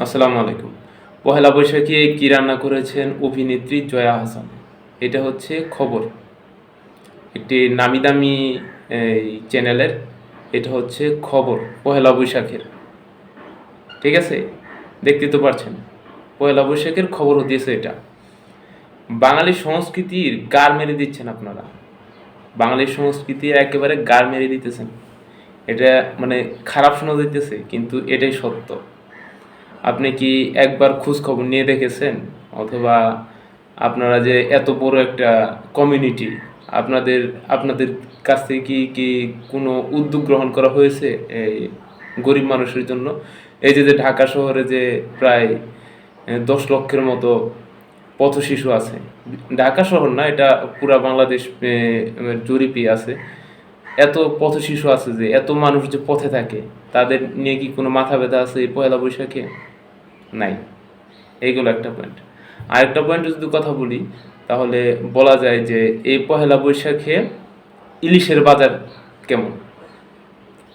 আসসালামু আলাইকুম। পহেলা বৈশাখে কি রান্না করেছেন অভিনেত্রী জয়া আহসান? এটা হচ্ছে খবর। একটি নামি-দামি এই চ্যানেলের এটা হচ্ছে খবর পহেলা বৈশাখের। ঠিক আছে? দেখতেই তো পারছেন। পহেলা বৈশাখের খবর হতেছে এটা। বাঙালি সংস্কৃতির গার মেরে দিচ্ছেন আপনারা। বাঙালি সংস্কৃতির একেবারে গার মেরে দিতেছেন। এটা মানে খারাপ শোনা যাইতেছে কিন্তু এটাই সত্য। আপনি কি একবার খোঁজ খবর নিয়ে দেখেছেন? অথবা আপনারা যে এত বড় একটা কমিউনিটি, আপনাদের আপনাদের কাছ থেকে কি কোনো উদ্যোগ গ্রহণ করা হয়েছে এই গরিব মানুষের জন্য? এই যে ঢাকা শহরে যে প্রায় ১০ লক্ষের মতো পথশিশু আছে। ঢাকা শহর না, এটা পুরা বাংলাদেশ জরিপে আছে। এত পথশিশু আছে যে এত মানুষ যে পথে থাকে, তাদের নিয়ে কি কোনো মাথা ব্যথা আছে এই পহেলা বৈশাখে? নাই। এইগুলো একটা পয়েন্ট। আরেকটা পয়েন্টে যদি কথা বলি, তাহলে বলা যায় যে এই পহেলা বৈশাখে ইলিশের বাজার কেমন?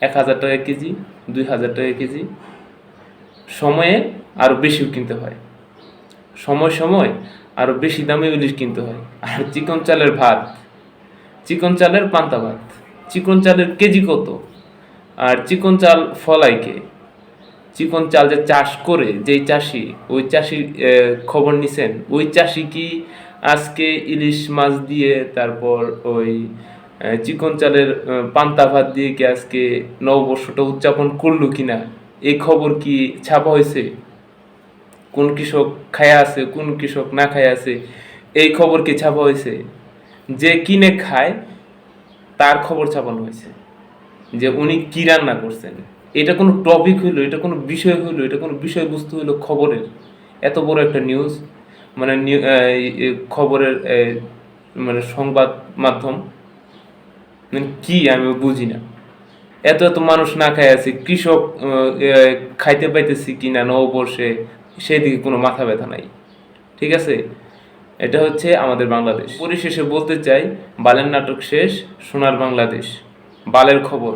১,০০০ টাকা কেজি, ২,০০০ টাকা কেজি। সময়ে আরও বেশিও কিনতে হয়। সময় সময় আরও বেশি দামে ইলিশ কিনতে হয়। আর চিকন চালের ভাত, চিকন চালের পান্তা ভাত, চিকন চালের কেজি কত? আর চিকন চাল ফলায় কে? চিকন চাল যে চাষ করে যেই চাষি, ওই চাষির খবর নিছেন? ওই চাষি কি আজকে ইলিশ মাছ দিয়ে তারপর ওই চিকন চালের পান্তা ভাত দিয়ে কি আজকে নববর্ষটা উদযাপন করলো কিনা, এই খবর কি ছাপা হয়েছে? কোন কৃষক খায়া আছে, কোন কৃষক না খায়া আছে, এই খবর কি ছাপা হয়েছে? যে কিনে খায় তার খবর ছাপানো হয়েছে যে উনি কি রান্না করছেন। এটা কোনো টপিক হইলো, এটা কোনো বিষয় হইলো, এটা কোনো বিষয়বস্তু হইলো খবরের? এত বড় একটা নিউজ, মানে খবরের মানে সংবাদ মাধ্যম, মানে কি আমি বুঝি না। এত এত মানুষ না খায় আছে, কৃষক খাইতে পাইতেছি কিনা নববর্ষে সেদিকে কোনো মাথা ব্যথা নাই। ঠিক আছে? এটা হচ্ছে আমাদের বাংলাদেশ। পরিশেষে বলতে চাই, বালের নাটক শেষ, সোনার বাংলাদেশ। বালের খবর